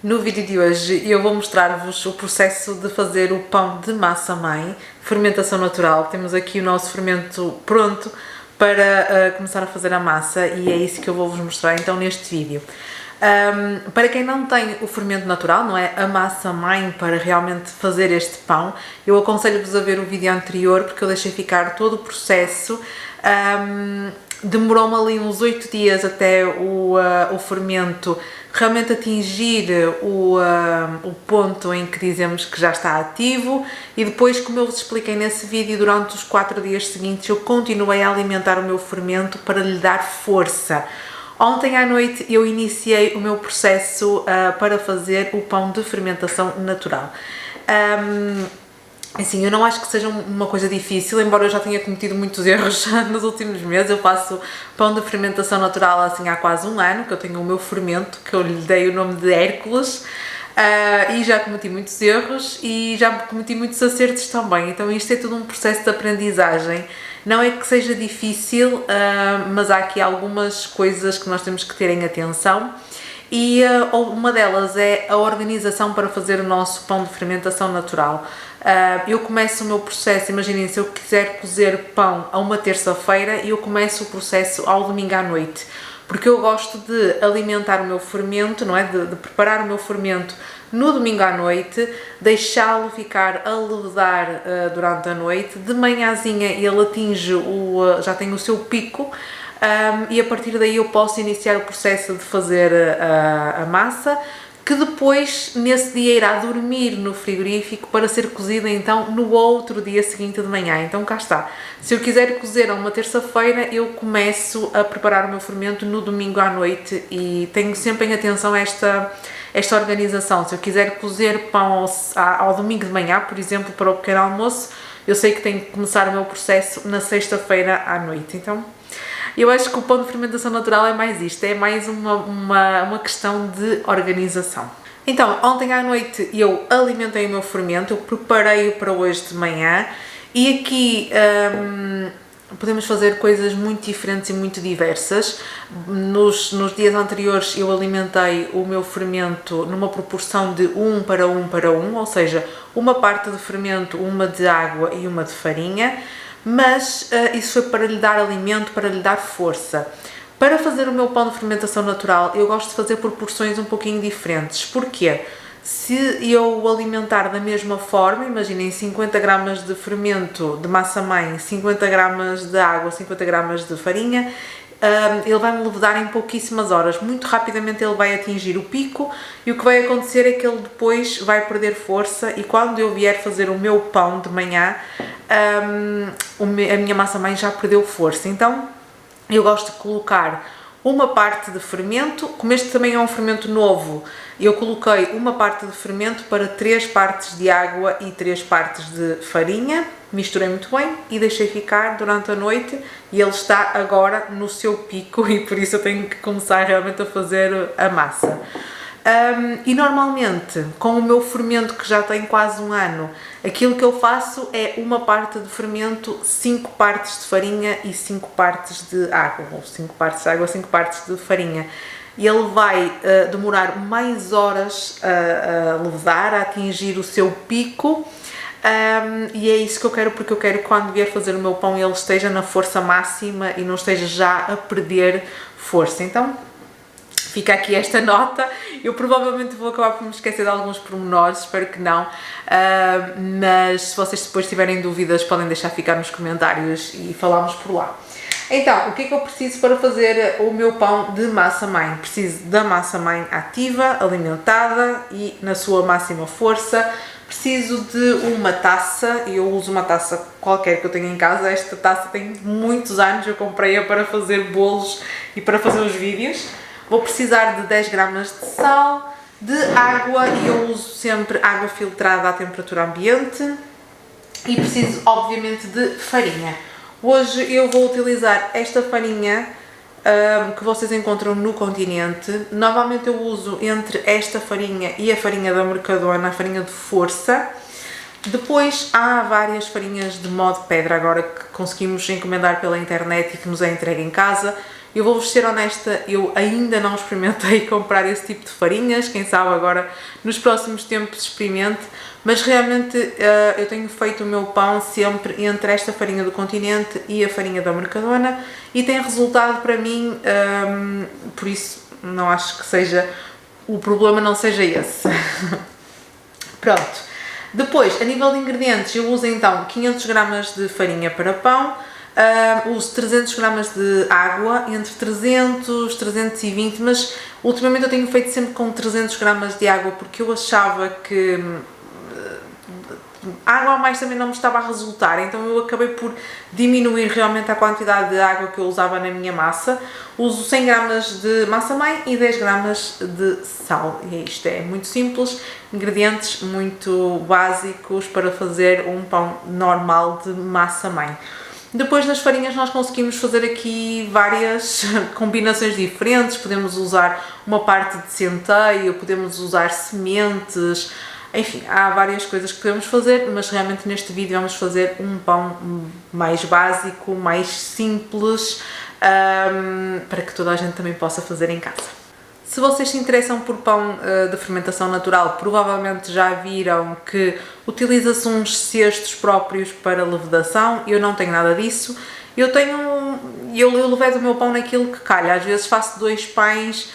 No vídeo de hoje eu vou mostrar-vos o processo de fazer o pão de massa-mãe, fermentação natural. Temos aqui o nosso fermento pronto para começar a fazer a massa e é isso que eu vou-vos mostrar então neste vídeo. Para quem não tem o fermento natural, não é? A massa-mãe para realmente fazer este pão, eu aconselho-vos a ver o vídeo anterior porque eu deixei ficar todo o processo. Demorou-me ali uns 8 dias até o fermento realmente atingir o ponto em que dizemos que já está ativo e depois, como eu vos expliquei nesse vídeo, durante os 4 dias seguintes eu continuei a alimentar o meu fermento para lhe dar força. Ontem à noite eu iniciei o meu processo para fazer o pão de fermentação natural. Assim, eu não acho que seja uma coisa difícil, embora eu já tenha cometido muitos erros nos últimos meses. Eu faço pão de fermentação natural assim há quase um ano, que eu tenho o meu fermento, que eu lhe dei o nome de Hércules, e já cometi muitos erros e já cometi muitos acertos também. Então isto é tudo um processo de aprendizagem. Não é que seja difícil, mas há aqui algumas coisas que nós temos que ter em atenção. E uma delas é a organização para fazer o nosso pão de fermentação natural. Eu começo o meu processo, imaginem, se eu quiser cozer pão a uma terça-feira, eu começo o processo ao domingo à noite, porque eu gosto de alimentar o meu fermento, não é? De preparar o meu fermento no domingo à noite, deixá-lo ficar a levedar durante a noite, de manhãzinha ele atinge já tem o seu pico, e a partir daí eu posso iniciar o processo de fazer a massa, que depois nesse dia irá dormir no frigorífico para ser cozida então no outro dia seguinte de manhã. Então cá está, se eu quiser cozer a uma terça-feira, eu começo a preparar o meu fermento no domingo à noite e tenho sempre em atenção esta organização. Se eu quiser cozer pão ao domingo de manhã, por exemplo, para o pequeno almoço, eu sei que tenho que começar o meu processo na sexta-feira à noite. Então eu acho que o pão de fermentação natural é mais isto, é mais uma questão de organização. Então, ontem à noite eu alimentei o meu fermento, eu preparei-o para hoje de manhã e aqui podemos fazer coisas muito diferentes e muito diversas. Nos dias anteriores eu alimentei o meu fermento numa proporção de 1 para 1 para 1, ou seja, uma parte de fermento, uma de água e uma de farinha. Mas isso foi para lhe dar alimento, para lhe dar força. Para fazer o meu pão de fermentação natural, eu gosto de fazer proporções um pouquinho diferentes. Porquê? Se eu o alimentar da mesma forma, imaginem 50 gramas de fermento de massa-mãe, 50 gramas de água, 50 gramas de farinha, ele vai-me levedar em pouquíssimas horas. Muito rapidamente ele vai atingir o pico e o que vai acontecer é que ele depois vai perder força e quando eu vier fazer o meu pão de manhã, a minha massa-mãe já perdeu força. Então eu gosto de colocar uma parte de fermento, como este também é um fermento novo, eu coloquei uma parte de fermento para 3 partes de água e 3 partes de farinha, misturei muito bem e deixei ficar durante a noite e ele está agora no seu pico e por isso eu tenho que começar realmente a fazer a massa. E normalmente, com o meu fermento que já tem quase um ano, aquilo que eu faço é uma parte de fermento, 5 partes de farinha e 5 partes de água, ou 5 partes de água, 5 partes de farinha. E ele vai demorar mais horas a levedar, a atingir o seu pico, e é isso que eu quero, porque eu quero que quando vier fazer o meu pão ele esteja na força máxima e não esteja já a perder força. Então fica aqui esta nota. Eu provavelmente vou acabar por me esquecer de alguns pormenores, espero que não, mas se vocês depois tiverem dúvidas podem deixar ficar nos comentários e falamos por lá. Então, o que é que eu preciso para fazer o meu pão de massa-mãe? Preciso da massa-mãe ativa, alimentada e na sua máxima força. Preciso de uma taça, eu uso uma taça qualquer que eu tenho em casa. Esta taça tem muitos anos, eu comprei-a para fazer bolos e para fazer os vídeos. Vou precisar de 10 gramas de sal, de água, e eu uso sempre água filtrada à temperatura ambiente, e preciso obviamente de farinha. Hoje eu vou utilizar esta farinha que vocês encontram no Continente. Normalmente eu uso entre esta farinha e a farinha da Mercadona, a farinha de força. Depois há várias farinhas de mó de pedra agora que conseguimos encomendar pela internet e que nos é entregue em casa. Eu vou-vos ser honesta, eu ainda não experimentei comprar esse tipo de farinhas, quem sabe agora nos próximos tempos experimente, mas realmente eu tenho feito o meu pão sempre entre esta farinha do Continente e a farinha da Mercadona e tem resultado para mim, por isso não acho que seja, o problema não seja esse. Pronto. Depois, a nível de ingredientes, eu uso então 500 gramas de farinha para pão, uso 300 gramas de água, entre 300 e 320, mas ultimamente eu tenho feito sempre com 300 gramas de água porque eu achava que água a mais também não me estava a resultar, então eu acabei por diminuir realmente a quantidade de água que eu usava na minha massa. Uso 100 gramas de massa-mãe e 10 gramas de sal, e isto é muito simples, ingredientes muito básicos para fazer um pão normal de massa-mãe. Depois nas farinhas nós conseguimos fazer aqui várias combinações diferentes, podemos usar uma parte de centeio, podemos usar sementes, enfim, há várias coisas que podemos fazer, mas realmente neste vídeo vamos fazer um pão mais básico, mais simples, para que toda a gente também possa fazer em casa. Se vocês se interessam por pão de fermentação natural, provavelmente já viram que utiliza-se uns cestos próprios para levedação. Eu não tenho nada disso. Eu levedo o meu pão naquilo que calha. Às vezes faço 2 pães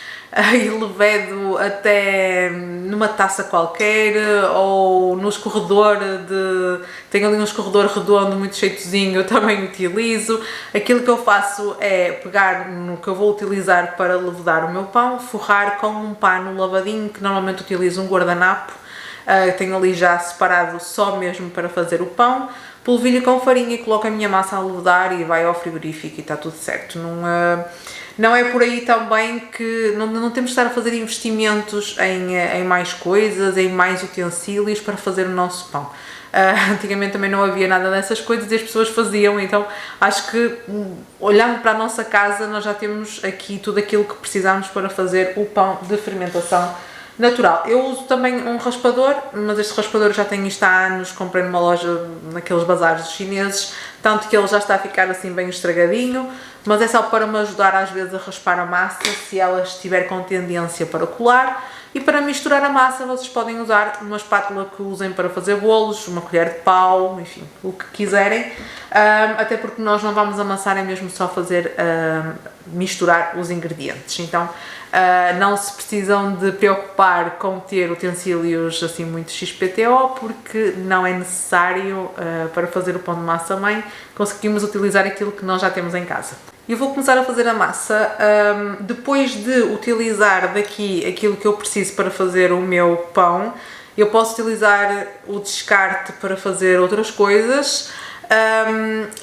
e levedo até numa taça qualquer ou no escorredor tenho ali um escorredor redondo muito cheitozinho, eu também utilizo. Aquilo que eu faço é pegar no que eu vou utilizar para levedar o meu pão, forrar com um pano lavadinho, que normalmente utilizo um guardanapo, tenho ali já separado só mesmo para fazer o pão, polvilho com farinha e coloco a minha massa a levedar e vai ao frigorífico e está tudo certo. Não é por aí também que não temos de estar a fazer investimentos em mais coisas, em mais utensílios para fazer o nosso pão. Antigamente também não havia nada dessas coisas e as pessoas faziam, então acho que olhando para a nossa casa nós já temos aqui tudo aquilo que precisamos para fazer o pão de fermentação natural. Eu uso também um raspador, mas este raspador eu já tenho isto há anos, comprei numa loja naqueles bazares chineses, tanto que ele já está a ficar assim bem estragadinho, mas é só para me ajudar às vezes a raspar a massa se ela estiver com tendência para colar. E para misturar a massa vocês podem usar uma espátula que usem para fazer bolos, uma colher de pau, enfim, o que quiserem, até porque nós não vamos amassar, é mesmo só fazer misturar os ingredientes. Então não se precisam de preocupar com ter utensílios assim muito XPTO, porque não é necessário para fazer o pão de massa-mãe, conseguimos utilizar aquilo que nós já temos em casa. Eu vou começar a fazer a massa, depois de utilizar daqui aquilo que eu preciso para fazer o meu pão, eu posso utilizar o descarte para fazer outras coisas,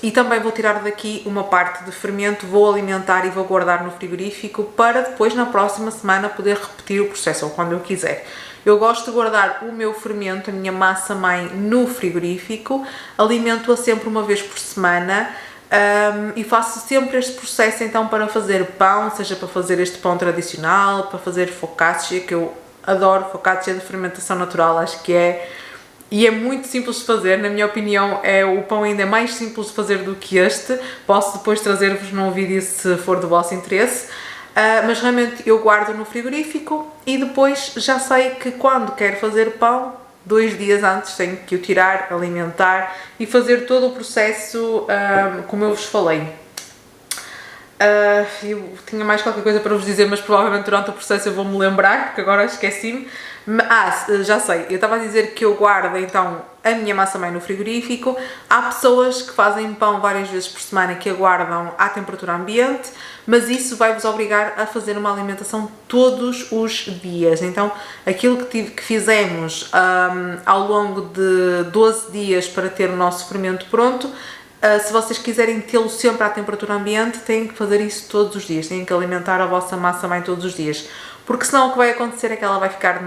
e também vou tirar daqui uma parte de fermento, vou alimentar e vou guardar no frigorífico para depois na próxima semana poder repetir o processo, ou quando eu quiser. Eu gosto de guardar o meu fermento, a minha massa-mãe, no frigorífico, alimento-a sempre uma vez por semana. E faço sempre este processo então para fazer pão, seja para fazer este pão tradicional, para fazer focaccia, que eu adoro focaccia de fermentação natural, acho que é, e é muito simples de fazer, na minha opinião é o pão ainda mais simples de fazer do que este. Posso depois trazer-vos num vídeo se for do vosso interesse, mas realmente eu guardo no frigorífico e depois já sei que quando quero fazer pão, 2 dias antes tenho que o tirar, alimentar e fazer todo o processo como eu vos falei. Eu tinha mais qualquer coisa para vos dizer, mas provavelmente durante o processo eu vou-me lembrar, porque agora esqueci-me. Já sei, eu estava a dizer que eu guardo então a minha massa-mãe no frigorífico. Há pessoas que fazem pão várias vezes por semana que aguardam à temperatura ambiente, mas isso vai-vos obrigar a fazer uma alimentação todos os dias. Então aquilo que fizemos ao longo de 12 dias para ter o nosso fermento pronto, se vocês quiserem tê-lo sempre à temperatura ambiente, têm que fazer isso todos os dias, têm que alimentar a vossa massa-mãe todos os dias, porque senão o que vai acontecer é que ela vai ficar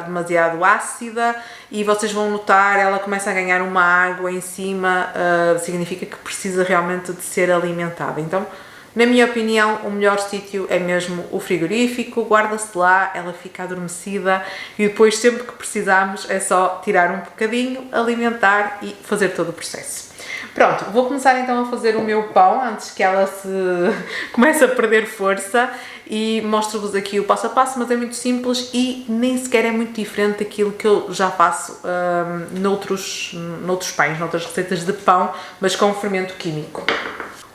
demasiado ácida e vocês vão notar, ela começa a ganhar uma água em cima, significa que precisa realmente de ser alimentada. Então Na minha opinião, o melhor sítio é mesmo o frigorífico, guarda-se lá, ela fica adormecida e depois sempre que precisarmos é só tirar um bocadinho, alimentar e fazer todo o processo. Pronto, vou começar então a fazer o meu pão antes que ela se comece a perder força e mostro-vos aqui o passo a passo, mas é muito simples e nem sequer é muito diferente daquilo que eu já faço noutros pães, noutras receitas de pão, mas com fermento químico.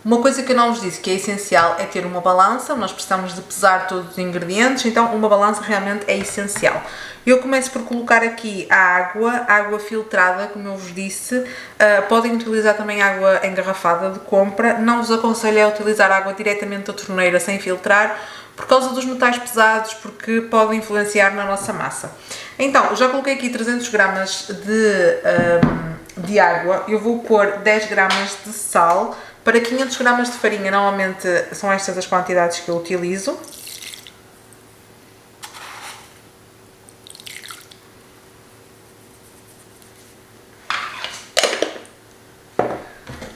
Uma coisa que eu não vos disse que é essencial é ter uma balança, nós precisamos de pesar todos os ingredientes, então uma balança realmente é essencial. Eu começo por colocar aqui a água filtrada, como eu vos disse, podem utilizar também água engarrafada de compra, não vos aconselho a utilizar água diretamente da torneira sem filtrar, por causa dos metais pesados, porque podem influenciar na nossa massa. Então, já coloquei aqui 300 gramas de água, eu vou pôr 10 gramas de sal. Para 500 gramas de farinha, normalmente são estas as quantidades que eu utilizo.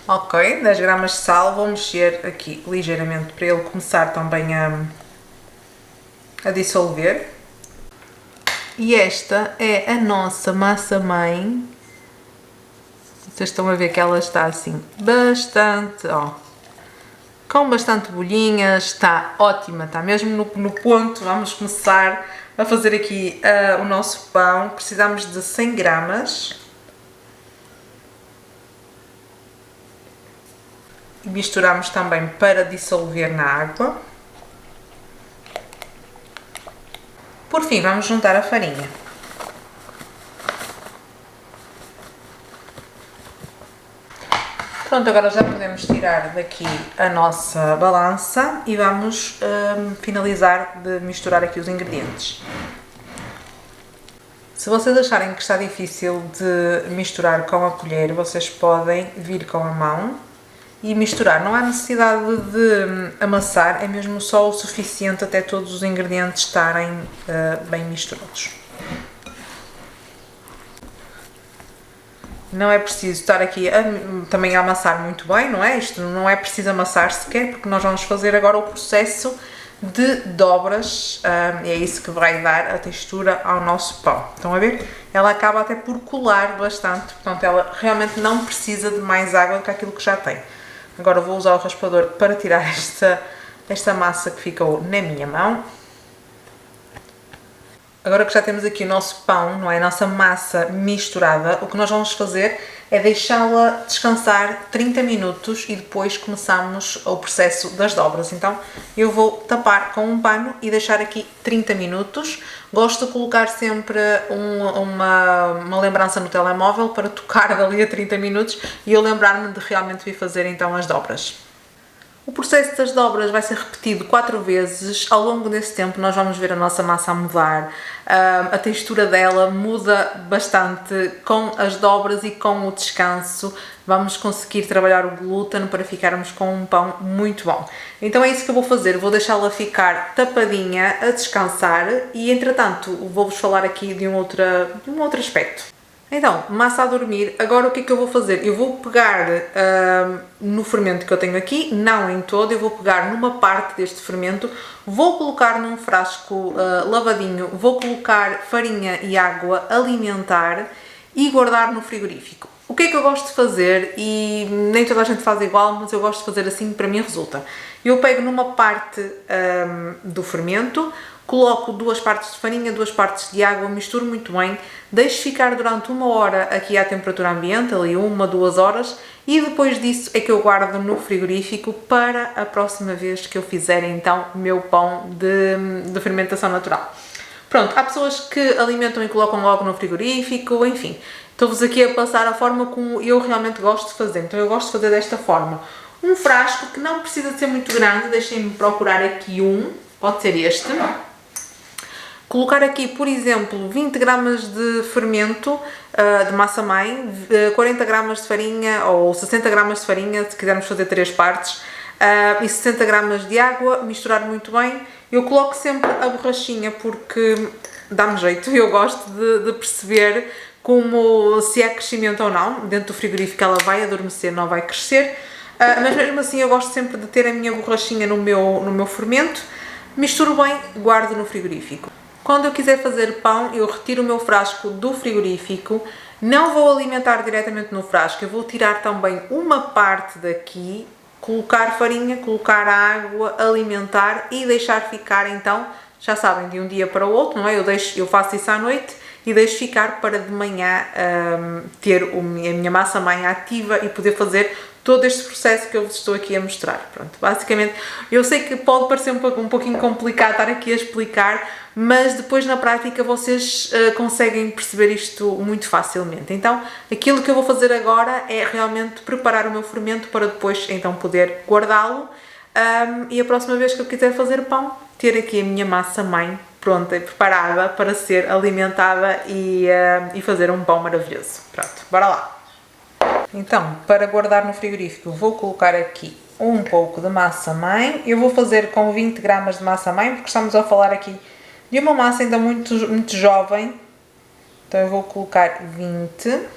Ok, 10 gramas de sal, vou mexer aqui ligeiramente para ele começar também a dissolver. E esta é a nossa massa-mãe. Vocês estão a ver que ela está assim bastante, ó, com bastante bolhinhas, está ótima, está mesmo no ponto. Vamos começar a fazer aqui o nosso pão. Precisamos de 100 gramas. E misturamos também para dissolver na água. Por fim, vamos juntar a farinha. Pronto, agora já podemos tirar daqui a nossa balança e vamos finalizar de misturar aqui os ingredientes. Se vocês acharem que está difícil de misturar com a colher, vocês podem vir com a mão e misturar. Não há necessidade de amassar, é mesmo só o suficiente até todos os ingredientes estarem bem misturados. Não é preciso estar aqui também a amassar muito bem, não é? Isto não é preciso amassar sequer, porque nós vamos fazer agora o processo de dobras, e é isso que vai dar a textura ao nosso pão. Estão a ver? Ela acaba até por colar bastante, portanto ela realmente não precisa de mais água do que aquilo que já tem. Agora vou usar o raspador para tirar esta massa que ficou na minha mão. Agora que já temos aqui o nosso pão, não é? A nossa massa misturada, o que nós vamos fazer é deixá-la descansar 30 minutos e depois começamos o processo das dobras. Então eu vou tapar com um pano e deixar aqui 30 minutos. Gosto de colocar sempre uma lembrança no telemóvel para tocar dali a 30 minutos e eu lembrar-me de realmente vir fazer então as dobras. O processo das dobras vai ser repetido 4 vezes. Ao longo desse tempo nós vamos ver a nossa massa a mudar. A textura dela muda bastante com as dobras e com o descanso. Vamos conseguir trabalhar o glúten para ficarmos com um pão muito bom. Então é isso que eu vou fazer. Vou deixá-la ficar tapadinha a descansar e, entretanto, vou-vos falar aqui de um outro aspecto. Então, massa a dormir, agora o que é que eu vou fazer? Eu vou pegar no fermento que eu tenho aqui, não em todo, eu vou pegar numa parte deste fermento, vou colocar num frasco lavadinho, vou colocar farinha e água alimentar e guardar no frigorífico. O que é que eu gosto de fazer, e nem toda a gente faz igual, mas eu gosto de fazer assim, para mim resulta. Eu pego numa parte do fermento, coloco 2 partes de farinha, 2 partes de água, misturo muito bem, deixo ficar durante 1 hora aqui à temperatura ambiente, ali 1, 2 horas, e depois disso é que eu guardo no frigorífico para a próxima vez que eu fizer então o meu pão de fermentação natural. Pronto, há pessoas que alimentam e colocam logo no frigorífico, enfim, estou-vos aqui a passar a forma como eu realmente gosto de fazer. Então eu gosto de fazer desta forma. Um frasco que não precisa de ser muito grande, deixem-me procurar aqui pode ser este. Colocar aqui, por exemplo, 20 gramas de fermento de massa-mãe, 40 gramas de farinha ou 60 gramas de farinha, se quisermos fazer 3 partes, e 60 gramas de água, misturar muito bem. Eu coloco sempre a borrachinha porque dá-me jeito, eu gosto de perceber como se há crescimento ou não. Dentro do frigorífico ela vai adormecer, não vai crescer. Mas mesmo assim eu gosto sempre de ter a minha borrachinha no meu fermento, misturo bem, guardo no frigorífico. Quando eu quiser fazer pão, eu retiro o meu frasco do frigorífico, não vou alimentar diretamente no frasco, eu vou tirar também uma parte daqui, colocar farinha, colocar água, alimentar e deixar ficar então, já sabem, de um dia para o outro, não é? Eu faço isso à noite e deixo ficar para de manhã ter a minha massa-mãe ativa e poder fazer todo este processo que eu vos estou aqui a mostrar. Pronto, basicamente, eu sei que pode parecer um pouquinho complicado estar aqui a explicar, mas depois na prática vocês conseguem perceber isto muito facilmente. Então, aquilo que eu vou fazer agora é realmente preparar o meu fermento para depois então poder guardá-lo e a próxima vez que eu quiser fazer pão, ter aqui a minha massa-mãe pronta e preparada para ser alimentada e fazer um pão maravilhoso. Pronto, bora lá! Então, para guardar no frigorífico, vou colocar aqui um pouco de massa-mãe. Eu vou fazer com 20 gramas de massa-mãe, porque estamos a falar aqui de uma massa ainda muito, muito jovem. Então eu vou colocar 20.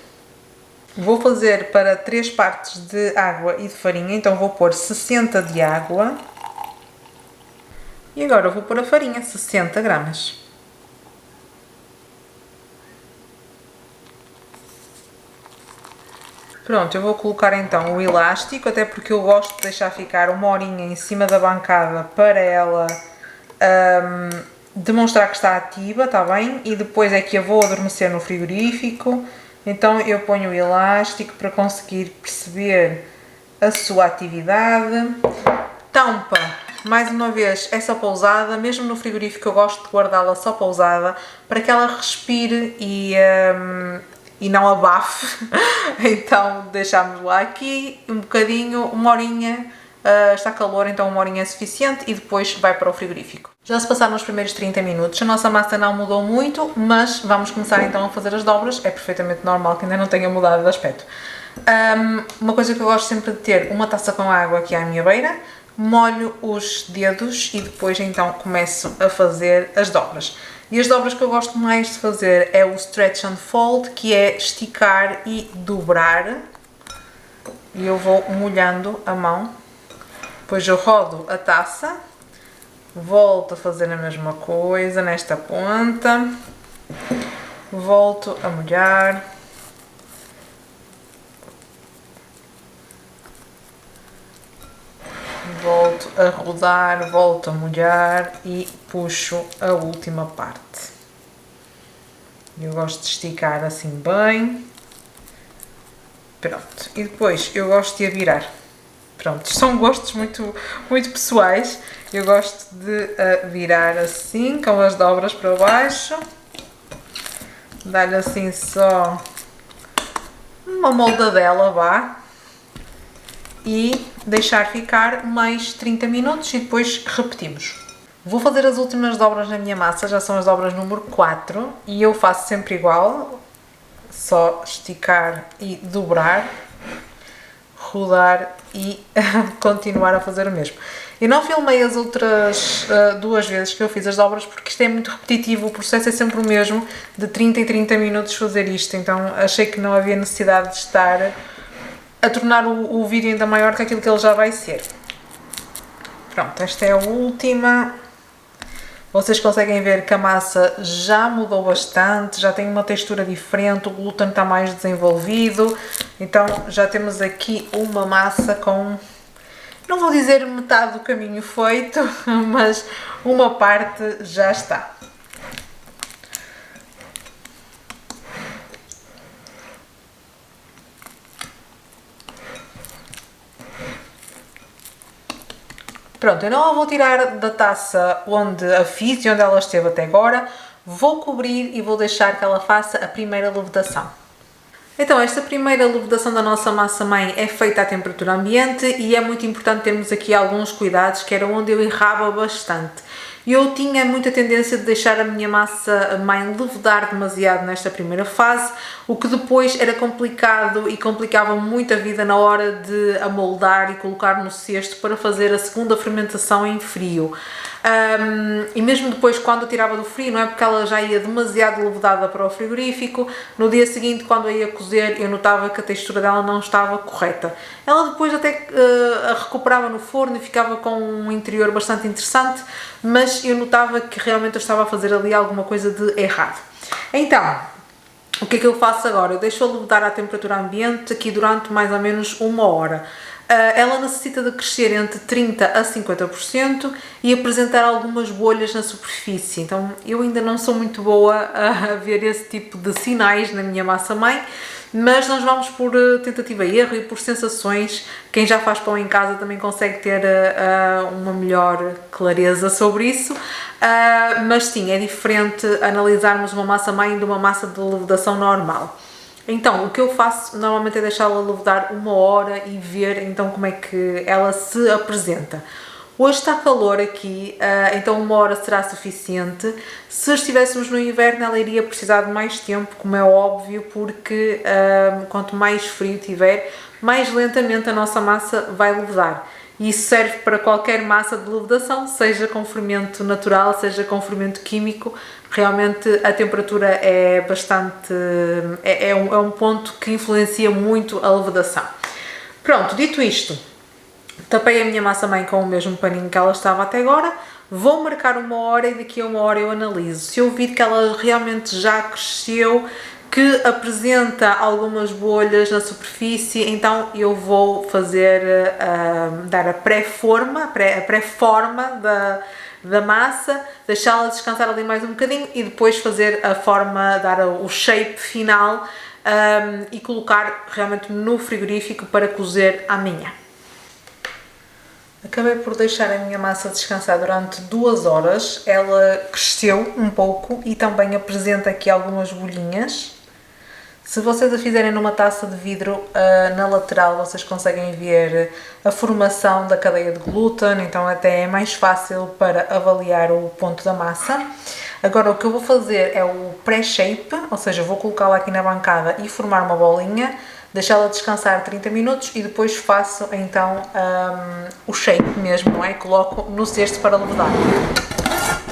Vou fazer para 3 partes de água e de farinha, então vou pôr 60 de água. E agora eu vou pôr a farinha, 60 gramas. Pronto, eu vou colocar então o elástico, até porque eu gosto de deixar ficar uma horinha em cima da bancada para ela demonstrar que está ativa, está bem? E depois é que eu vou adormecer no frigorífico, então eu ponho o elástico para conseguir perceber a sua atividade. Tampa, mais uma vez, é só pousada, mesmo no frigorífico eu gosto de guardá-la só pousada, para que ela respire e não abafe. Então deixámos lá aqui um bocadinho, uma horinha, está calor, então uma horinha é suficiente e depois vai para o frigorífico. Já se passaram os primeiros 30 minutos, a nossa massa não mudou muito, mas vamos começar então a fazer as dobras. É perfeitamente normal que ainda não tenha mudado de aspecto. Uma coisa que eu gosto sempre de ter, uma taça com água aqui à minha beira, molho os dedos e depois então começo a fazer as dobras. E as dobras que eu gosto mais de fazer é o stretch and fold, que é esticar e dobrar. E eu vou molhando a mão. Depois eu rodo a taça. Volto a fazer a mesma coisa nesta ponta. Volto a molhar. Volto a rodar, volto a molhar e puxo a última parte. Eu gosto de esticar assim bem. Pronto. E depois eu gosto de a virar. Pronto, são gostos muito, muito pessoais. Eu gosto de a virar assim, com as dobras para baixo. Dar-lhe assim só uma moldadela, vá. E deixar ficar mais 30 minutos e depois repetimos. Vou fazer as últimas dobras na minha massa, já são as dobras número 4 e eu faço sempre igual, só esticar e dobrar, rodar e continuar a fazer o mesmo. Eu não filmei as outras 2 vezes que eu fiz as dobras porque isto é muito repetitivo, o processo é sempre o mesmo, de 30 em 30 minutos fazer isto, então achei que não havia necessidade de estar a tornar o vídeo ainda maior que aquilo que ele já vai ser. Pronto, esta é a última. Vocês conseguem ver que a massa já mudou bastante, já tem uma textura diferente, o glúten está mais desenvolvido. Então já temos aqui uma massa com, não vou dizer metade do caminho feito, mas uma parte já está. Pronto, eu não a vou tirar da taça onde a fiz e onde ela esteve até agora. Vou cobrir e vou deixar que ela faça a primeira levedação. Então, esta primeira levedação da nossa massa-mãe é feita à temperatura ambiente e é muito importante termos aqui alguns cuidados, que era onde eu errava bastante. Eu tinha muita tendência de deixar a minha massa-mãe levedar demasiado nesta primeira fase, o que depois era complicado e complicava muito a vida na hora de amoldar e colocar no cesto para fazer a segunda fermentação em frio. E mesmo depois, quando eu tirava do frio, não é, porque ela já ia demasiado levedada para o frigorífico, no dia seguinte, quando eu ia cozer, eu notava que a textura dela não estava correta. Ela depois até a recuperava no forno e ficava com um interior bastante interessante, mas eu notava que realmente eu estava a fazer ali alguma coisa de errado. Então, o que é que eu faço agora? Eu deixo-a levedar à temperatura ambiente aqui durante mais ou menos 1 hora. Ela necessita de crescer entre 30% a 50% e apresentar algumas bolhas na superfície. Então, eu ainda não sou muito boa a ver esse tipo de sinais na minha massa-mãe, mas nós vamos por tentativa e erro e por sensações. Quem já faz pão em casa também consegue ter uma melhor clareza sobre isso. Mas sim, é diferente analisarmos uma massa-mãe de uma massa de levedação normal. Então, o que eu faço normalmente é deixá-la levedar 1 hora e ver então como é que ela se apresenta. Hoje está calor aqui, então 1 hora será suficiente. Se estivéssemos no inverno, ela iria precisar de mais tempo, como é óbvio, porque quanto mais frio tiver, mais lentamente a nossa massa vai levedar. E isso serve para qualquer massa de levedação, seja com fermento natural, seja com fermento químico. Realmente a temperatura é bastante, é um ponto que influencia muito a levedação. Pronto, dito isto, tapei a minha massa-mãe com o mesmo paninho que ela estava até agora, vou marcar 1 hora e daqui a 1 hora eu analiso. Se eu vir que ela realmente já cresceu, que apresenta algumas bolhas na superfície, então eu vou fazer, dar a pré-forma da massa, deixá-la descansar ali mais um bocadinho e depois fazer a forma, dar o shape final e colocar realmente no frigorífico para cozer amanhã. Acabei por deixar a minha massa descansar durante 2 horas, ela cresceu um pouco e também apresenta aqui algumas bolhinhas. Se vocês a fizerem numa taça de vidro, na lateral vocês conseguem ver a formação da cadeia de glúten, então até é mais fácil para avaliar o ponto da massa. Agora o que eu vou fazer é o pré-shape, ou seja, vou colocá-la aqui na bancada e formar uma bolinha, deixá-la descansar 30 minutos e depois faço então o shape mesmo, não é? Coloco no cesto para levedar.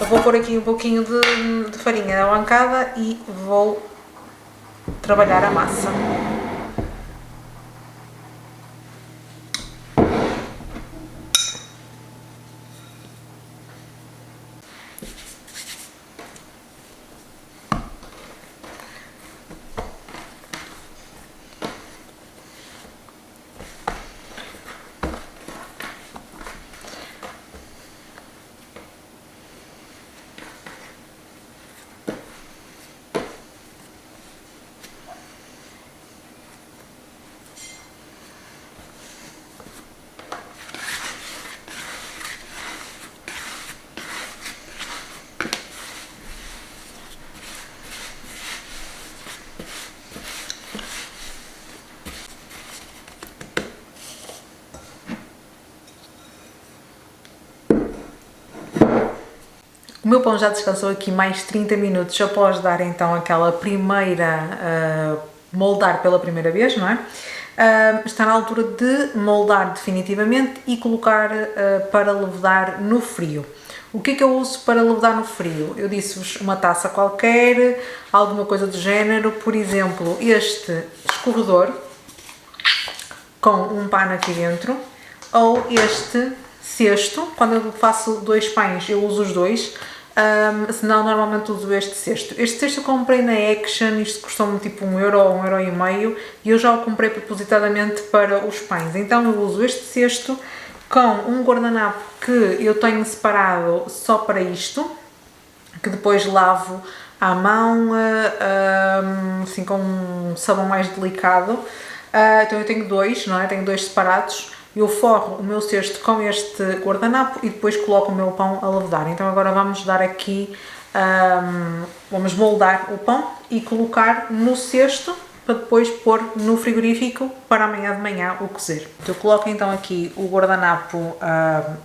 Eu vou pôr aqui um pouquinho de farinha na bancada e vou trabalhar a massa. O meu pão já descansou aqui mais 30 minutos após dar então aquela primeira, moldar pela primeira vez, não é? Está na altura de moldar definitivamente e colocar para levedar no frio. O que é que eu uso para levedar no frio? Eu disse-vos uma taça qualquer, alguma coisa do género, por exemplo, este escorredor com um pano aqui dentro, ou este cesto. Quando eu faço 2 pães eu uso os dois, senão normalmente uso este cesto. Este cesto eu comprei na Action, isto custou-me tipo 1 euro ou 1,5 € e eu já o comprei propositadamente para os pães. Então eu uso este cesto com um guardanapo que eu tenho separado só para isto, que depois lavo à mão, assim com um sabão mais delicado. Então eu tenho 2, não é? Tenho 2 separados. Eu forro o meu cesto com este guardanapo e depois coloco o meu pão a levedar. Então agora vamos dar aqui, vamos moldar o pão e colocar no cesto para depois pôr no frigorífico para amanhã de manhã o cozer. Eu coloco então aqui o guardanapo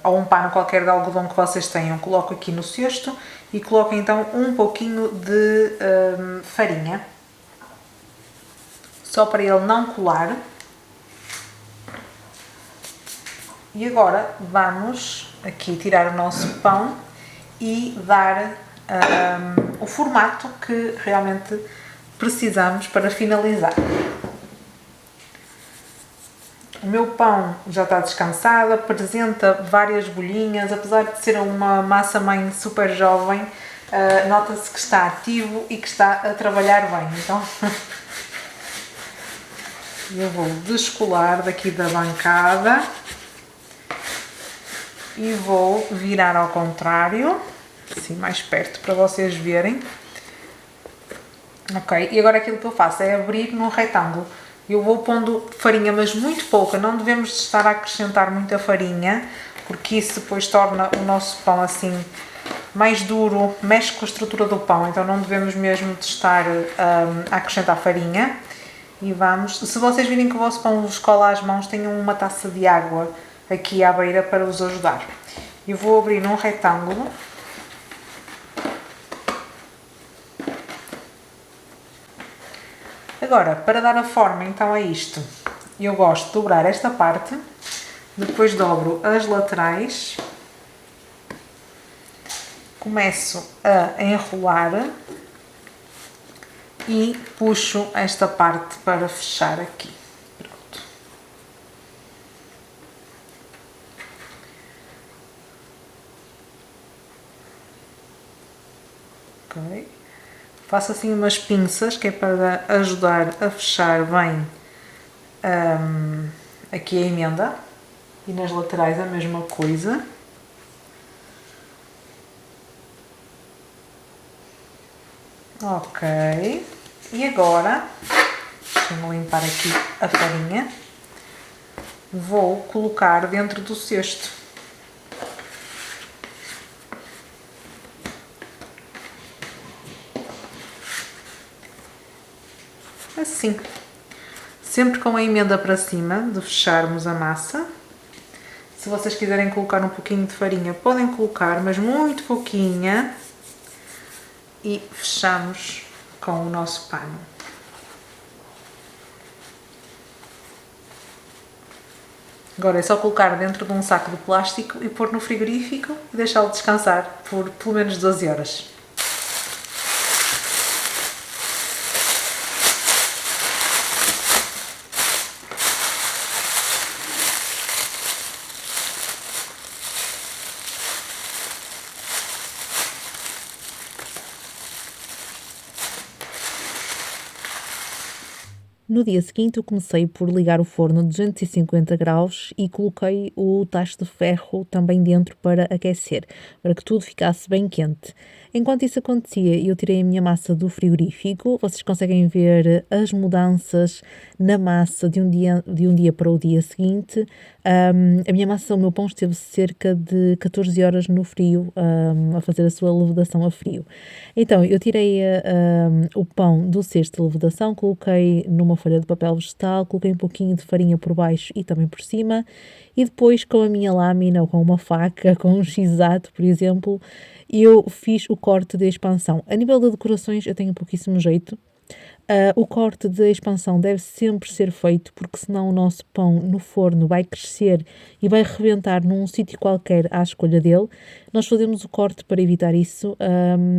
ou um pano qualquer de algodão que vocês tenham, coloco aqui no cesto e coloco então um pouquinho de farinha, só para ele não colar. E agora vamos aqui tirar o nosso pão e dar o formato que realmente precisamos para finalizar. O meu pão já está descansado, apresenta várias bolhinhas, apesar de ser uma massa mãe super jovem, nota-se que está ativo e que está a trabalhar bem. Então eu vou descolar daqui da bancada e vou virar ao contrário, assim mais perto para vocês verem. Ok, e agora aquilo que eu faço é abrir num retângulo. Eu vou pondo farinha, mas muito pouca, não devemos estar a acrescentar muita farinha, porque isso depois torna o nosso pão assim mais duro, mexe com a estrutura do pão, então não devemos mesmo de estar a acrescentar farinha. E vamos, se vocês virem que o vosso pão vos cola às mãos, tenham uma taça de água aqui à beira para vos ajudar. Eu vou abrir num retângulo. Agora, para dar a forma então a isto, eu gosto de dobrar esta parte, depois dobro as laterais, começo a enrolar e puxo esta parte para fechar aqui. Pronto. Ok. Faço assim umas pinças, que é para ajudar a fechar bem aqui a emenda, e nas laterais a mesma coisa. Ok, e agora, deixa-me limpar aqui a farinha, vou colocar dentro do cesto. Assim, sempre com a emenda para cima, de fecharmos a massa. Se vocês quiserem colocar um pouquinho de farinha, podem colocar, mas muito pouquinha. E fechamos com o nosso pano. Agora é só colocar dentro de um saco de plástico e pôr no frigorífico e deixá-lo descansar por pelo menos 12 horas. No dia seguinte eu comecei por ligar o forno a 250 graus e coloquei o tacho de ferro também dentro para aquecer, para que tudo ficasse bem quente. Enquanto isso acontecia, eu tirei a minha massa do frigorífico. Vocês conseguem ver as mudanças na massa de um dia para o dia seguinte. A minha massa, o meu pão esteve cerca de 14 horas no frio, a fazer a sua levedação a frio. Então, eu tirei o pão do cesto de levedação, coloquei numa folha de papel vegetal, coloquei um pouquinho de farinha por baixo e também por cima, e depois com a minha lâmina ou com uma faca, com um x-ato, por exemplo, eu fiz o corte de expansão. A nível de decorações eu tenho pouquíssimo jeito. O corte de expansão deve sempre ser feito, porque senão o nosso pão no forno vai crescer e vai rebentar num sítio qualquer à escolha dele. Nós fazemos o corte para evitar isso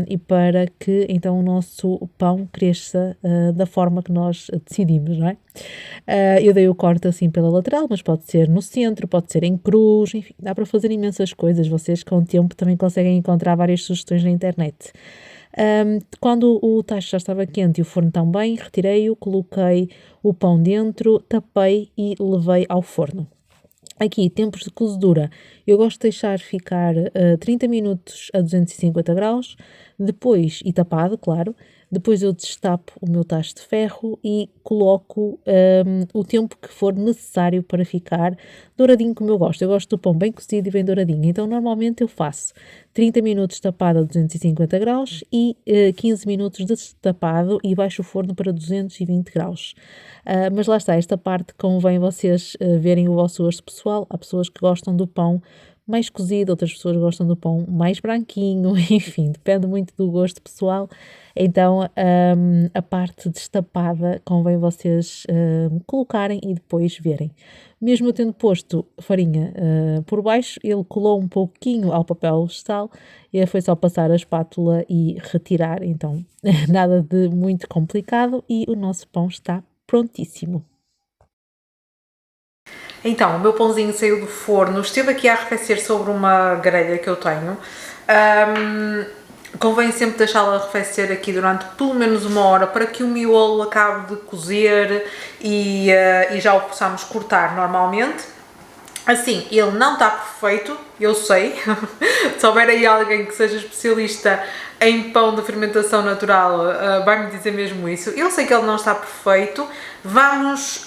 e para que então o nosso pão cresça da forma que nós decidimos, não é? Eu dei o corte assim pela lateral, mas pode ser no centro, pode ser em cruz, enfim, dá para fazer imensas coisas. Vocês com o tempo também conseguem encontrar várias sugestões na internet. Quando o tacho já estava quente e o forno também, retirei-o, coloquei o pão dentro, tapei e levei ao forno. Aqui, tempos de cozedura, eu gosto de deixar ficar 30 minutos a 250 graus, depois, e tapado, claro, depois eu destapo o meu tacho de ferro e coloco o tempo que for necessário para ficar douradinho como eu gosto. Eu gosto do pão bem cozido e bem douradinho, então normalmente eu faço 30 minutos tapado a 250 graus e 15 minutos destapado e baixo o forno para 220 graus. Mas lá está, esta parte convém vocês verem o vosso gosto pessoal. Há pessoas que gostam do pão mais cozido, outras pessoas gostam do pão mais branquinho, enfim, depende muito do gosto pessoal. Então, a parte destapada convém vocês colocarem e depois verem. Mesmo eu tendo posto farinha por baixo, ele colou um pouquinho ao papel vegetal e foi só passar a espátula e retirar. Então, nada de muito complicado e o nosso pão está prontíssimo. Então, o meu pãozinho saiu do forno, esteve aqui a arrefecer sobre uma grelha que eu tenho. Convém sempre deixá-la arrefecer aqui durante pelo menos 1 hora para que o miolo acabe de cozer e já o possamos cortar normalmente. Assim, ele não está perfeito, eu sei. Se houver aí alguém que seja especialista em pão de fermentação natural, vai-me dizer mesmo isso. Eu sei que ele não está perfeito. Vamos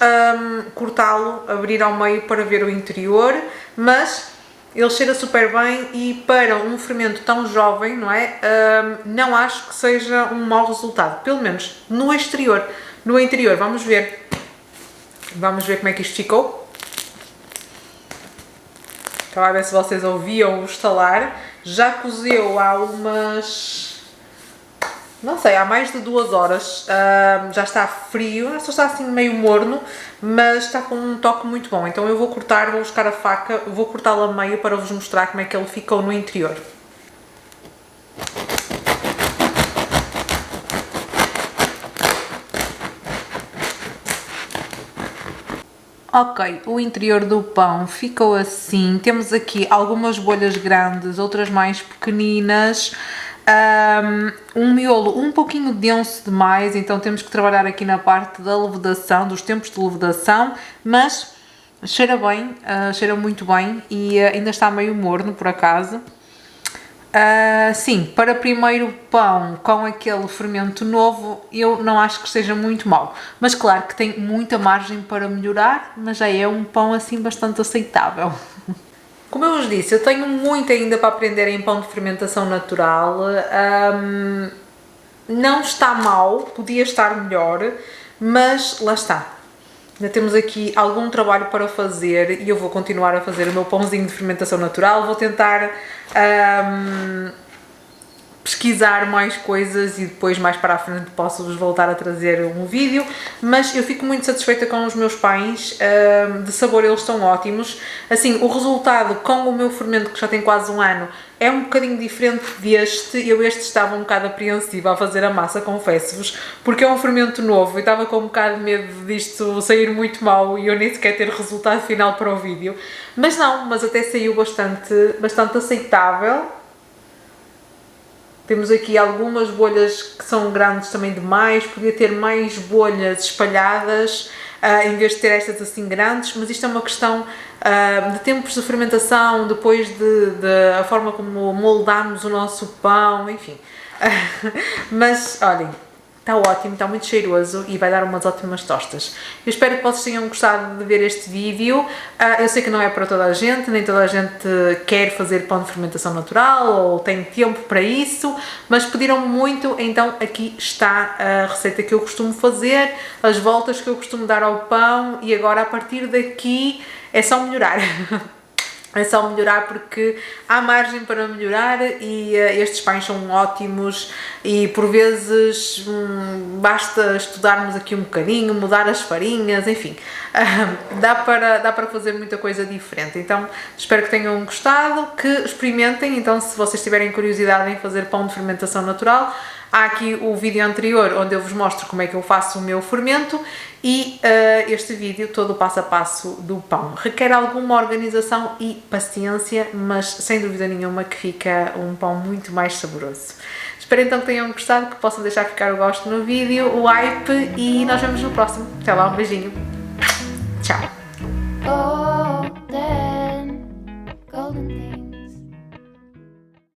cortá-lo, abrir ao meio para ver o interior, mas ele cheira super bem e para um fermento tão jovem, não é? Não acho que seja um mau resultado, pelo menos no exterior. No interior, vamos ver. Vamos ver como é que isto ficou. Estava a ver se vocês ouviam o estalar. Já cozeu há umas... não sei, há mais de 2 horas. Já está frio, só está assim meio morno, mas está com um toque muito bom. Então eu vou cortar, vou buscar a faca, vou cortá-lo a meio para vos mostrar como é que ele ficou no interior. Ok, o interior do pão ficou assim. Temos aqui algumas bolhas grandes, outras mais pequeninas. Um miolo um pouquinho denso demais, então temos que trabalhar aqui na parte da levedação, dos tempos de levedação, mas cheira bem, cheira muito bem e ainda está meio morno por acaso. Sim, para primeiro pão com aquele fermento novo, eu não acho que seja muito mau. Mas claro que tem muita margem para melhorar, mas já é um pão assim bastante aceitável. Como eu vos disse, eu tenho muito ainda para aprender em pão de fermentação natural. Não está mau, podia estar melhor, mas lá está. Ainda temos aqui algum trabalho para fazer e eu vou continuar a fazer o meu pãozinho de fermentação natural. Vou tentar pesquisar mais coisas e depois mais para a frente posso-vos voltar a trazer um vídeo, mas eu fico muito satisfeita com os meus pães, de sabor eles estão ótimos. Assim, o resultado com o meu fermento, que já tem quase 1 ano, é um bocadinho diferente deste. Este estava um bocado apreensiva a fazer a massa, confesso-vos, porque é um fermento novo e estava com um bocado de medo disto sair muito mal e eu nem sequer ter resultado final para o vídeo. Mas não, mas até saiu bastante aceitável. Temos aqui algumas bolhas que são grandes também demais, podia ter mais bolhas espalhadas, em vez de ter estas assim grandes, mas isto é uma questão de tempos de fermentação, depois de a forma como moldamos o nosso pão, enfim. Mas, olhem, está ótimo, está muito cheiroso e vai dar umas ótimas tostas. Eu espero que vocês tenham gostado de ver este vídeo. Eu sei que não é para toda a gente, nem toda a gente quer fazer pão de fermentação natural ou tem tempo para isso, mas pediram muito, então aqui está a receita que eu costumo fazer, as voltas que eu costumo dar ao pão e agora a partir daqui é só melhorar. É só melhorar porque há margem para melhorar e estes pães são ótimos e por vezes basta estudarmos aqui um bocadinho, mudar as farinhas, enfim, dá para fazer muita coisa diferente. Então espero que tenham gostado, que experimentem. Então, se vocês tiverem curiosidade em fazer pão de fermentação natural, há aqui o vídeo anterior onde eu vos mostro como é que eu faço o meu fermento e este vídeo todo o passo a passo do pão. Requer alguma organização e paciência, mas sem dúvida nenhuma que fica um pão muito mais saboroso. Espero então que tenham gostado, que possam deixar ficar o gosto no vídeo, o like e nós vemos no próximo. Até lá, um beijinho. Tchau!